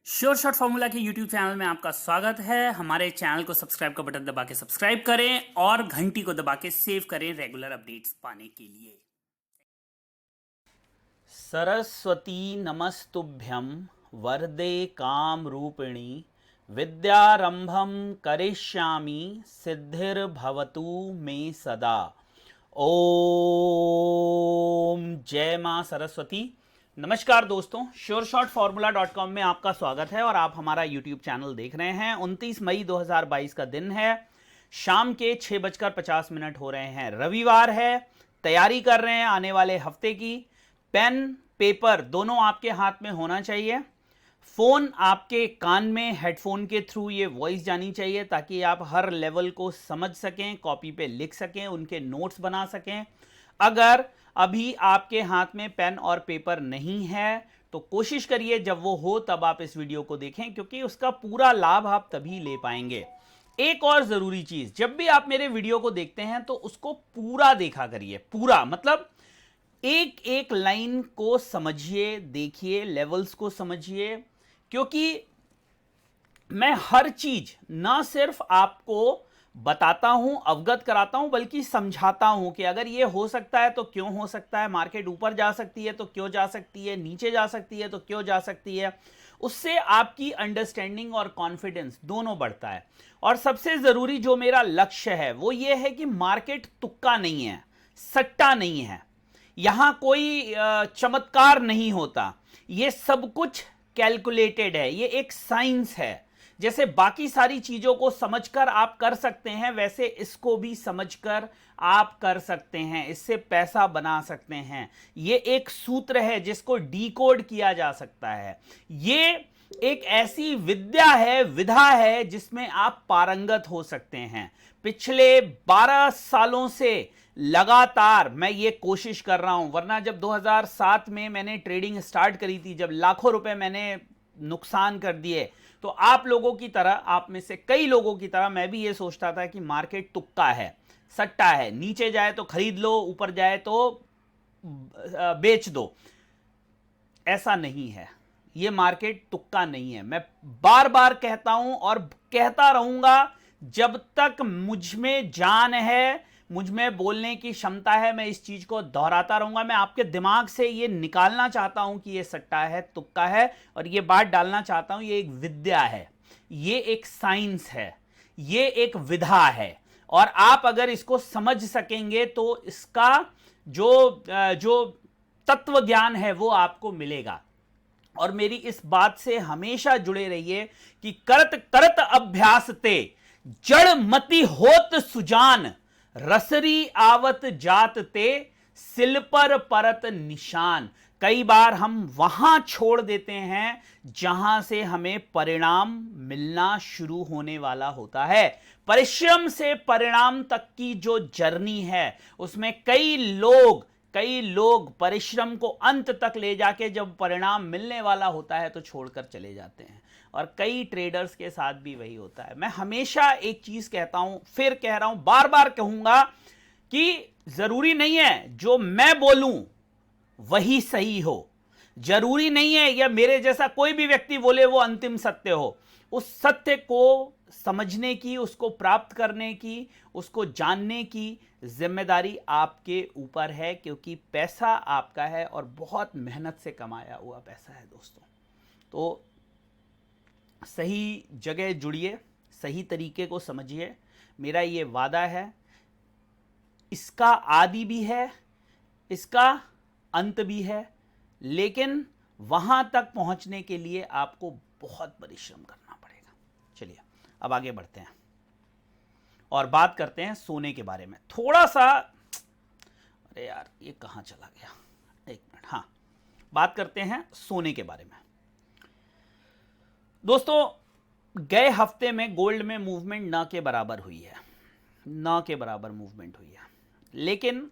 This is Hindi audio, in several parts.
श्योर शॉट फॉर्मूला के यूट्यूब चैनल में आपका स्वागत है। हमारे चैनल को सब्सक्राइब का बटन दबा के सब्सक्राइब करें और घंटी को दबा के सेव करें रेगुलर अपडेट्स पाने के लिए। सरस्वती नमस्तुभ्यं वरदे काम रूपिणी विद्यारंभम करिष्यामि सिद्धिर्भवतु मे सदा। ओम जय मां सरस्वती। नमस्कार दोस्तों, sureshotformula.com में आपका स्वागत है और आप हमारा YouTube चैनल देख रहे हैं। 29 मई 2022 का दिन है, शाम के 6:50 हो रहे हैं, रविवार है। तैयारी कर रहे हैं आने वाले हफ्ते की। पेन पेपर दोनों आपके हाथ में होना चाहिए। फोन आपके कान में हेडफोन के थ्रू ये वॉइस जानी चाहिए ताकि आप हर लेवल को समझ सकें, कॉपी पे लिख सकें, उनके नोट्स बना सकें। अगर अभी आपके हाथ में पेन और पेपर नहीं है तो कोशिश करिए जब वो हो तब आप इस वीडियो को देखें, क्योंकि उसका पूरा लाभ आप तभी ले पाएंगे। एक और जरूरी चीज, जब भी आप मेरे वीडियो को देखते हैं तो उसको पूरा देखा करिए। पूरा मतलब एक एक लाइन को समझिए, देखिए, लेवल्स को समझिए, क्योंकि मैं हर चीज ना सिर्फ आपको बताता हूं, अवगत कराता हूं, बल्कि समझाता हूं कि अगर ये हो सकता है तो क्यों हो सकता है, मार्केट ऊपर जा सकती है तो क्यों जा सकती है, नीचे जा सकती है तो क्यों जा सकती है। उससे आपकी अंडरस्टैंडिंग और कॉन्फिडेंस दोनों बढ़ता है। और सबसे जरूरी जो मेरा लक्ष्य है वो ये है कि मार्केट तुक्का नहीं है, सट्टा नहीं है, यहां कोई चमत्कार नहीं होता। ये सब कुछ कैलकुलेटेड है, ये एक साइंस है। जैसे बाकी सारी चीजों को समझकर आप कर सकते हैं, वैसे इसको भी समझकर आप कर सकते हैं, इससे पैसा बना सकते हैं। ये एक सूत्र है जिसको डीकोड किया जा सकता है। ये एक ऐसी विद्या है, विधा है जिसमें आप पारंगत हो सकते हैं। पिछले 12 सालों से लगातार मैं ये कोशिश कर रहा हूं, वरना जब 2007 में मैंने ट्रेडिंग स्टार्ट करी थी, जब लाखों रुपए मैंने नुकसान कर दिए, तो आप लोगों की तरह, आप में से कई लोगों की तरह मैं भी ये सोचता था कि मार्केट तुक्का है, सट्टा है, नीचे जाए तो खरीद लो, ऊपर जाए तो बेच दो। ऐसा नहीं है, ये मार्केट तुक्का नहीं है। मैं बार बार कहता हूं और कहता रहूंगा जब तक मुझ में जान है, मुझ में बोलने की क्षमता है, मैं इस चीज को दोहराता रहूंगा। मैं आपके दिमाग से ये निकालना चाहता हूं कि ये सट्टा है, तुक्का है, और ये बात डालना चाहता हूं ये एक विद्या है, ये एक साइंस है, ये एक विधा है। और आप अगर इसको समझ सकेंगे तो इसका जो तत्व ज्ञान है वो आपको मिलेगा। और मेरी इस बात से हमेशा जुड़े रहिए कि करत करत अभ्यास ते जड़ मति होत सुजान, रसरी आवत जात ते सिल पर परत निशान। कई बार हम वहां छोड़ देते हैं जहां से हमें परिणाम मिलना शुरू होने वाला होता है। परिश्रम से परिणाम तक की जो जर्नी है उसमें कई लोग परिश्रम को अंत तक ले जाके जब परिणाम मिलने वाला होता है तो छोड़कर चले जाते हैं। और कई ट्रेडर्स के साथ भी वही होता है। मैं हमेशा एक चीज कहता हूं, फिर कह रहा हूं, बार बार कहूंगा कि जरूरी नहीं है जो मैं बोलूं वही सही हो, जरूरी नहीं है या मेरे जैसा कोई भी व्यक्ति बोले वो अंतिम सत्य हो। उस सत्य को समझने की, उसको प्राप्त करने की, उसको जानने की जिम्मेदारी आपके ऊपर है, क्योंकि पैसा आपका है और बहुत मेहनत से कमाया हुआ पैसा है दोस्तों। तो सही जगह जुड़िए, सही तरीके को समझिए, मेरा ये वादा है। इसका आदि भी है, इसका अंत भी है, लेकिन वहां तक पहुंचने के लिए आपको बहुत परिश्रम करना पड़ेगा। चलिए अब आगे बढ़ते हैं और बात करते हैं सोने के बारे में थोड़ा सा। अरे यार ये कहां चला गया, एक मिनट। हाँ, बात करते हैं सोने के बारे में। दोस्तों, गए हफ्ते में गोल्ड में मूवमेंट ना के बराबर हुई है, ना के बराबर मूवमेंट हुई है, लेकिन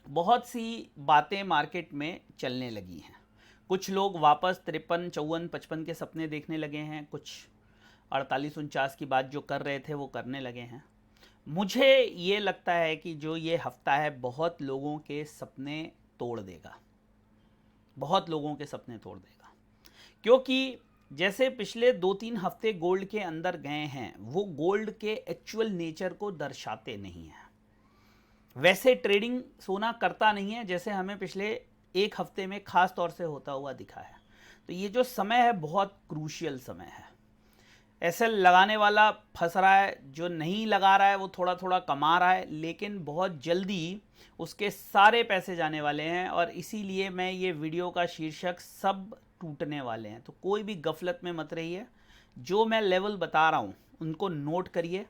बहुत सी बातें मार्केट में चलने लगी हैं। कुछ लोग वापस 53, 54, 55 के सपने देखने लगे हैं, कुछ 48, 49 की बात जो कर रहे थे वो करने लगे हैं। मुझे ये लगता है कि जो ये हफ्ता है बहुत लोगों के सपने तोड़ देगा, बहुत लोगों के सपने तोड़ देगा। क्योंकि जैसे पिछले 2-3 हफ्ते गोल्ड के अंदर गए हैं वो गोल्ड के एक्चुअल नेचर को दर्शाते नहीं हैं। वैसे ट्रेडिंग सोना करता नहीं है जैसे हमें पिछले एक हफ्ते में खास तौर से होता हुआ दिखा है। तो ये जो समय है बहुत क्रूशियल समय है। एसएल लगाने वाला फंस रहा है, जो नहीं लगा रहा है वो थोड़ा थोड़ा कमा रहा है, लेकिन बहुत जल्दी उसके सारे पैसे जाने वाले हैं। और इसीलिए मैं ये वीडियो का शीर्षक सब टूटने वाले हैं। तो कोई भी गफलत में मत रहिए, जो मैं लेवल बता रहा हूँ उनको नोट करिए।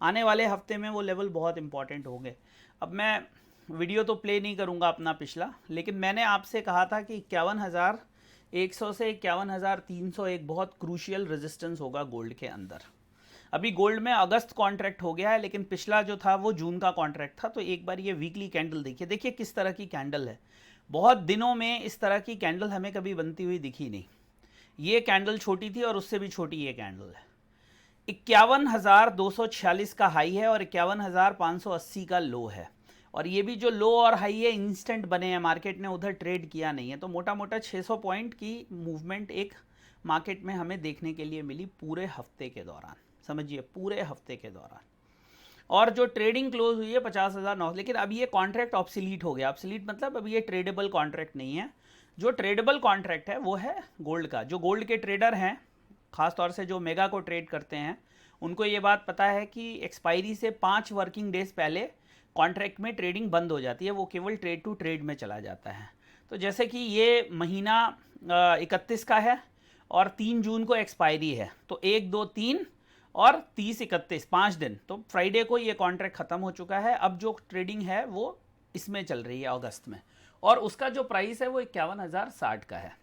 आने वाले हफ्ते में वो लेवल बहुत इंपॉर्टेंट होंगे। अब मैं वीडियो तो प्ले नहीं करूँगा अपना पिछला, लेकिन मैंने आपसे कहा था कि 51,100 से 51,300 एक बहुत क्रूशियल रेजिस्टेंस होगा गोल्ड के अंदर। अभी गोल्ड में अगस्त कॉन्ट्रैक्ट हो गया है, लेकिन पिछला जो था वो जून का कॉन्ट्रैक्ट था। तो एक बार ये वीकली कैंडल देखिए, देखिए किस तरह की कैंडल है। बहुत दिनों में इस तरह की कैंडल हमें कभी बनती हुई दिखी नहीं। ये कैंडल छोटी थी और उससे भी छोटी ये कैंडल है। 51,246 का हाई है और 51,580 का लो है। और ये भी जो लो और हाई है इंस्टेंट बने हैं, मार्केट ने उधर ट्रेड किया नहीं है। तो मोटा मोटा 600 पॉइंट की मूवमेंट एक मार्केट में हमें देखने के लिए मिली पूरे हफ्ते के दौरान। समझिए पूरे हफ्ते के दौरान। और जो ट्रेडिंग क्लोज हुई है 50,900। लेकिन अब ये कॉन्ट्रैक्ट ऑब्सोलीट हो गया। ऑब्सोलीट मतलब अब ये ट्रेडेबल कॉन्ट्रैक्ट नहीं है। जो ट्रेडेबल कॉन्ट्रैक्ट है वो है गोल्ड का। जो गोल्ड के ट्रेडर हैं, खासतौर से जो मेगा को ट्रेड करते हैं, उनको ये बात पता है कि एक्सपायरी से 5 वर्किंग डेज पहले कॉन्ट्रैक्ट में ट्रेडिंग बंद हो जाती है। वो केवल ट्रेड टू ट्रेड में चला जाता है। तो जैसे कि ये महीना 31 का है और 3 जून को एक्सपायरी है, तो 1, 2, 3 और 30, 31 5 दिन। तो फ्राइडे को ये कॉन्ट्रैक्ट ख़त्म हो चुका है। अब जो ट्रेडिंग है वो इसमें चल रही है अगस्त में, और उसका जो प्राइस है वो 51,060 का है।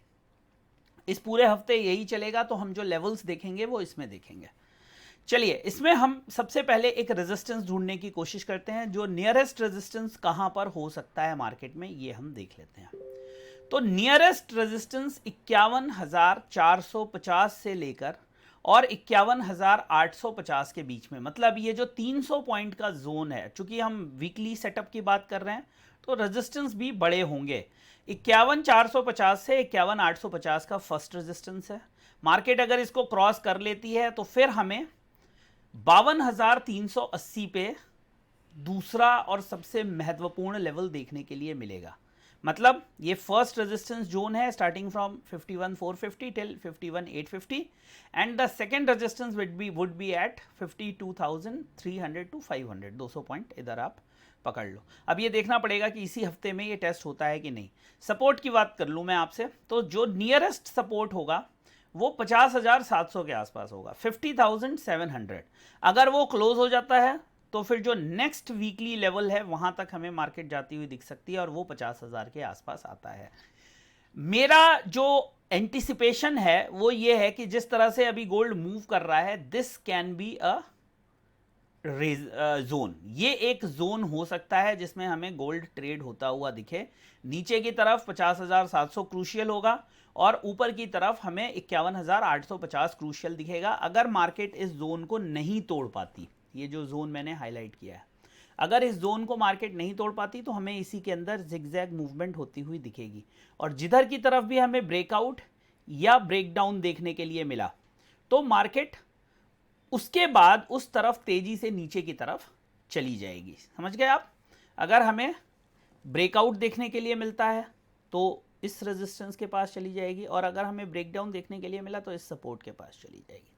इस पूरे हफ्ते यही चलेगा। तो हम जो लेवल्स देखेंगे वो इसमें देखेंगे। चलिए, इसमें हम सबसे पहले एक रेजिस्टेंस ढूंढने की कोशिश करते हैं। जो नियरेस्ट रेजिस्टेंस कहां पर हो सकता है मार्केट में, ये हम देख लेते हैं। तो नियरेस्ट रेजिस्टेंस 51,450 से लेकर और 51,850 के बीच में, मतलब ये जो 300 पॉइंट का जोन है। चूंकि हम वीकली सेटअप की बात कर रहे हैं तो रेजिस्टेंस भी बड़े होंगे। 51,450 से 51,850 का फर्स्ट रेजिस्टेंस है। मार्केट अगर इसको क्रॉस कर लेती है तो फिर हमें 52,380 पे दूसरा और सबसे महत्वपूर्ण लेवल देखने के लिए मिलेगा। मतलब ये फर्स्ट रेजिस्टेंस जोन है starting from 51,450 till 51,850 and the second resistance would be at 52,300 to 500। 200 point इधर आप पकड़ लो। अब ये देखना पड़ेगा कि इसी हफ्ते में ये टेस्ट होता है कि नहीं। सपोर्ट की बात कर लूँ मैं आपसे, तो जो नियरेस्ट सपोर्ट होगा वो 50,700 के आसपास होगा, 50,700। अगर वो क्लोज हो जाता है तो फिर जो नेक्स्ट वीकली लेवल है वहां तक हमें मार्केट जाती हुई दिख सकती है, और वो 50,000 के आसपास आता है। मेरा जो एंटिसिपेशन है वो ये है कि जिस तरह से अभी गोल्ड मूव कर रहा है, this can be a zone. ये एक जोन हो सकता है जिसमें हमें गोल्ड ट्रेड होता हुआ दिखे। नीचे की तरफ 50,700 क्रूशियल होगा और ऊपर की तरफ हमें 51,850 क्रूशियल दिखेगा, अगर मार्केट इस जोन को नहीं तोड़ पाती। ये जो जोन मैंने हाईलाइट किया है, अगर इस जोन को मार्केट नहीं तोड़ पाती तो हमें इसी के अंदर जिगजैग मूवमेंट होती हुई दिखेगी। और जिधर की तरफ भी हमें ब्रेकआउट या ब्रेकडाउन देखने के लिए मिला तो मार्केट उसके बाद उस तरफ तेजी से नीचे की तरफ चली जाएगी। समझ गए आप? अगर हमें ब्रेकआउट देखने के लिए मिलता है तो इस रेजिस्टेंस के पास चली जाएगी, और अगर हमें ब्रेकडाउन देखने के लिए मिला तो इस सपोर्ट के पास चली जाएगी।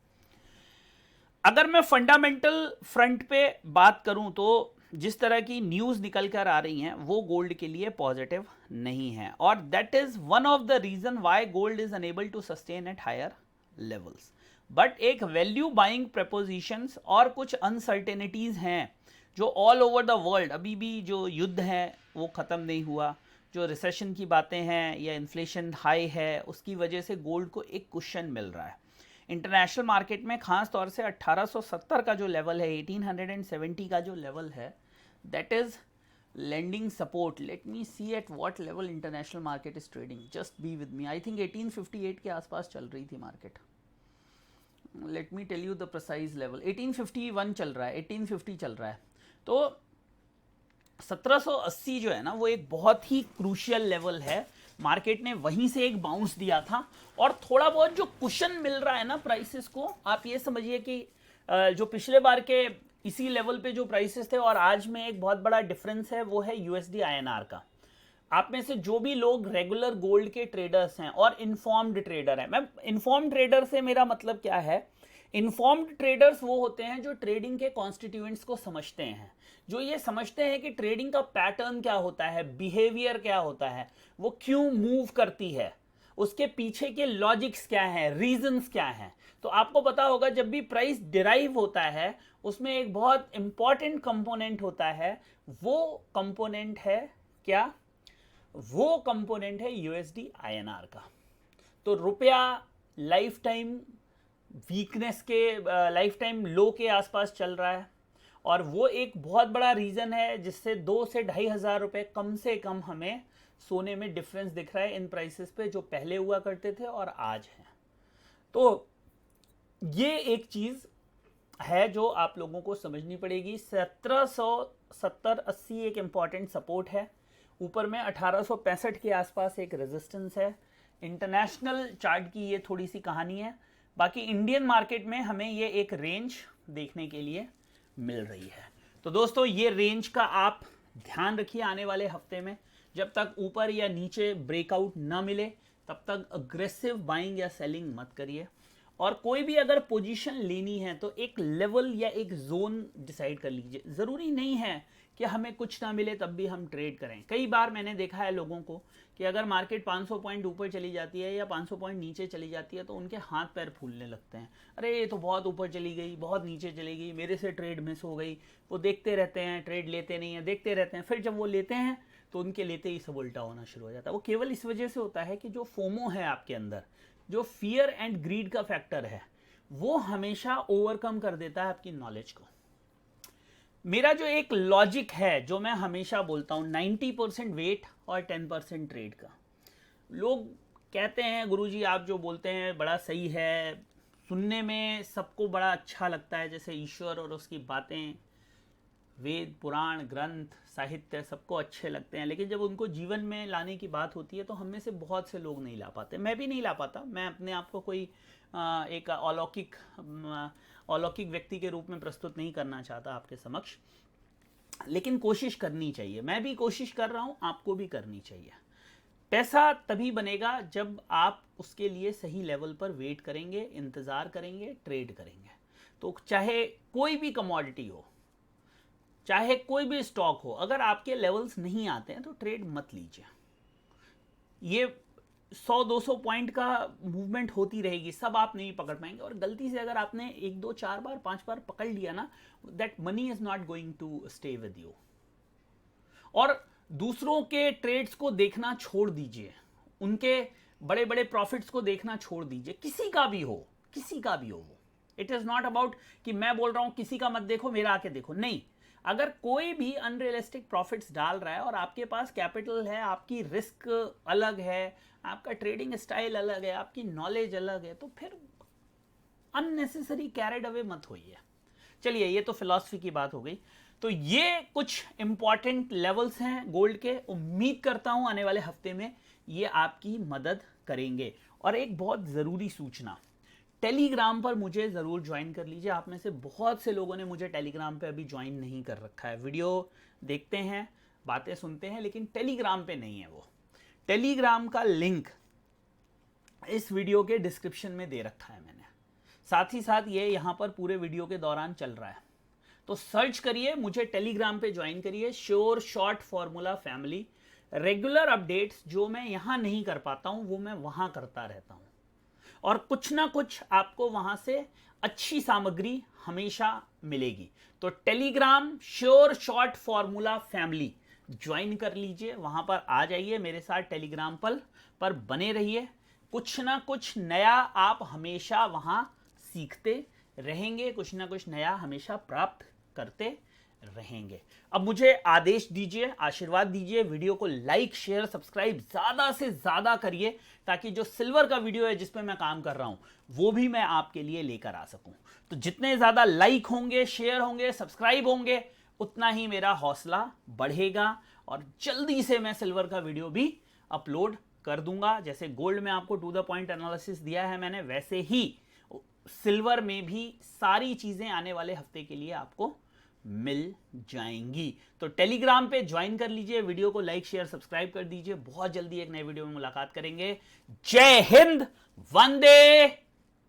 अगर मैं फंडामेंटल फ्रंट पे बात करूं तो जिस तरह की न्यूज़ निकल कर आ रही हैं वो गोल्ड के लिए पॉजिटिव नहीं है, और that is one of the reason why gold is unable to sustain at higher levels. But एक वैल्यू बाइंग प्रपोजिशंस और कुछ अनसर्टेनिटीज हैं जो ऑल ओवर द वर्ल्ड, अभी भी जो युद्ध है वो ख़त्म नहीं हुआ, जो रिसेशन की बातें हैं या इन्फ्लेशन हाई है, उसकी वजह से गोल्ड को एक कुशन मिल रहा है। इंटरनेशनल मार्केट में खास तौर से 1870 का जो लेवल है, 1870 का जो लेवल है, that is lending support. Let me see at what level international market is trading. Just be with me. I think 1858 के आसपास चल रही थी market. Let me tell you the precise level. 1851 चल रहा है, 1850 चल रहा है. तो 1780 जो है ना वो एक बहुत ही क्रूशियल लेवल है मार्केट ने वहीं से एक बाउंस दिया था और थोड़ा बहुत जो कुशन मिल रहा है ना प्राइसेस को, आप ये समझिए कि जो पिछले बार के इसी लेवल पे जो प्राइसेस थे और आज में एक बहुत बड़ा डिफरेंस है, वो है यूएसडी आईएनआर का। आप में से जो भी लोग रेगुलर गोल्ड के ट्रेडर्स हैं और इन्फॉर्म्ड ट्रेडर हैं, मैं इन्फॉर्म्ड ट्रेडर से मेरा मतलब क्या है, इन्फॉर्म्ड ट्रेडर्स वो होते हैं जो ट्रेडिंग के कॉन्स्टिट्यूएंट्स को समझते हैं, जो ये समझते हैं कि ट्रेडिंग का पैटर्न क्या होता है, बिहेवियर क्या होता है, वो क्यों मूव करती है, उसके पीछे के लॉजिक्स क्या हैं, रीजंस क्या हैं। तो आपको पता होगा जब भी प्राइस डिराइव होता है उसमें एक बहुत इंपॉर्टेंट कंपोनेंट होता है, वो कंपोनेंट है क्या, वो कंपोनेंट है यूएसडी आईएनआर का। तो रुपया लाइफ टाइम वीकनेस के, लाइफ टाइम लो के आसपास चल रहा है और वो एक बहुत बड़ा रीज़न है जिससे 2 से 2,500 रुपये कम से कम हमें सोने में डिफरेंस दिख रहा है इन प्राइसेस पे, जो पहले हुआ करते थे और आज हैं। तो ये एक चीज़ है जो आप लोगों को समझनी पड़ेगी। 1770-80 एक इम्पॉर्टेंट सपोर्ट है, ऊपर में 1865 के आसपास एक रेजिस्टेंस है। इंटरनेशनल चार्ट की ये थोड़ी सी कहानी है, बाकी इंडियन मार्केट में हमें ये एक रेंज देखने के लिए मिल रही है। तो दोस्तों ये रेंज का आप ध्यान रखिए आने वाले हफ्ते में, जब तक ऊपर या नीचे ब्रेकआउट ना मिले तब तक अग्रेसिव बाइंग या सेलिंग मत करिए। और कोई भी अगर पोजीशन लेनी है तो एक लेवल या एक जोन डिसाइड कर लीजिए। ज़रूरी नहीं है कि हमें कुछ ना मिले तब भी हम ट्रेड करें। कई बार मैंने देखा है लोगों को कि अगर मार्केट 500 पॉइंट ऊपर चली जाती है या 500 पॉइंट नीचे चली जाती है तो उनके हाथ पैर फूलने लगते हैं, अरे ये तो बहुत ऊपर चली गई, बहुत नीचे चली गई, मेरे से ट्रेड मिस हो गई। वो देखते रहते हैं, ट्रेड लेते नहीं हैं, देखते रहते हैं, फिर जब वो लेते हैं तो उनके लेते ही सब उल्टा होना शुरू हो जाता है। वो केवल इस वजह से होता है कि जो फोमो है आपके अंदर, जो फियर एंड ग्रीड का फैक्टर है, वो हमेशा ओवरकम कर देता है आपकी नॉलेज को। मेरा जो एक लॉजिक है जो मैं हमेशा बोलता हूँ, 90% वेट और 10% ट्रेड का। लोग कहते हैं गुरुजी आप जो बोलते हैं बड़ा सही है, सुनने में सबको बड़ा अच्छा लगता है, जैसे ईश्वर और उसकी बातें, वेद पुराण ग्रंथ साहित्य सबको अच्छे लगते हैं, लेकिन जब उनको जीवन में लाने की बात होती है तो हम में से बहुत से लोग नहीं ला पाते। मैं भी नहीं ला पाता, मैं अपने आप को कोई एक अलौकिक व्यक्ति के रूप में प्रस्तुत नहीं करना चाहता आपके समक्ष, लेकिन कोशिश करनी चाहिए। मैं भी कोशिश कर रहा हूँ, आपको भी करनी चाहिए। पैसा तभी बनेगा जब आप उसके लिए सही लेवल पर वेट करेंगे, इंतज़ार करेंगे, ट्रेड करेंगे। तो चाहे कोई भी कमोडिटी हो, चाहे कोई भी स्टॉक हो, अगर आपके लेवल्स नहीं आते हैं तो ट्रेड मत लीजिए। ये 100-200 पॉइंट का मूवमेंट होती रहेगी, सब आप नहीं पकड़ पाएंगे। और गलती से अगर आपने 1, 2, 4 बार 5 बार पकड़ लिया ना, that money is not going to stay with you. और दूसरों के ट्रेड्स को देखना छोड़ दीजिए, उनके बड़े बड़े प्रॉफिट्स को देखना छोड़ दीजिए, किसी का भी हो, किसी का भी हो वो। इट इज नॉट अबाउट कि मैं बोल रहा हूं किसी का मत देखो, मेरा आके देखो, नहीं। अगर कोई भी अनरियलिस्टिक प्रॉफिट्स डाल रहा है और आपके पास कैपिटल है, आपकी रिस्क अलग है, आपका ट्रेडिंग स्टाइल अलग है, आपकी नॉलेज अलग है, तो फिर अननेसेसरी कैरिड अवे मत होइए। चलिए, ये तो फिलॉसफी की बात हो गई। तो ये कुछ इंपॉर्टेंट लेवल्स हैं गोल्ड के। उम्मीद करता हूं आने वाले हफ्ते में ये आपकी मदद करेंगे। और एक बहुत ज़रूरी सूचना, टेलीग्राम पर मुझे ज़रूर ज्वाइन कर लीजिए। आप में से बहुत से लोगों ने मुझे टेलीग्राम पे अभी ज्वाइन नहीं कर रखा है। वीडियो देखते हैं, बातें सुनते हैं, लेकिन टेलीग्राम पे नहीं है वो। टेलीग्राम का लिंक इस वीडियो के डिस्क्रिप्शन में दे रखा है मैंने, साथ ही साथ ये यहाँ पर पूरे वीडियो के दौरान चल रहा है। तो सर्च करिए, मुझे टेलीग्राम पे ज्वाइन करिए, sure short formula family. Regular updates जो मैं यहाँ नहीं कर पाता हूँ वो मैं वहाँ करता रहता हूँ, और कुछ ना कुछ आपको वहां से अच्छी सामग्री हमेशा मिलेगी। तो Telegram sure short formula family join कर लीजिए, वहां पर आ जाइए, मेरे साथ टेलीग्राम पर बने रहिए। कुछ ना कुछ नया आप हमेशा वहां सीखते रहेंगे, कुछ ना कुछ नया हमेशा प्राप्त करते रहेंगे। अब मुझे आदेश दीजिए, आशीर्वाद दीजिए, वीडियो को लाइक शेयर सब्सक्राइब ज़्यादा से ज़्यादा करिए, ताकि जो सिल्वर का वीडियो है जिस पे मैं काम कर रहा हूं वो भी मैं आपके लिए लेकर आ सकूं। तो जितने ज़्यादा लाइक होंगे, शेयर होंगे, सब्सक्राइब होंगे, उतना ही मेरा हौसला बढ़ेगा और जल्दी से मैं सिल्वर का वीडियो भी अपलोड कर दूंगा। जैसे गोल्ड में आपको टू द पॉइंट एनालिसिस दिया है मैंने, वैसे ही सिल्वर में भी सारी चीजें आने वाले हफ्ते के लिए आपको मिल जाएंगी। तो टेलीग्राम पे ज्वाइन कर लीजिए, वीडियो को लाइक शेयर सब्सक्राइब कर दीजिए। बहुत जल्दी एक नए वीडियो में मुलाकात करेंगे। जय हिंद, वंदे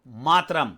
मातरम।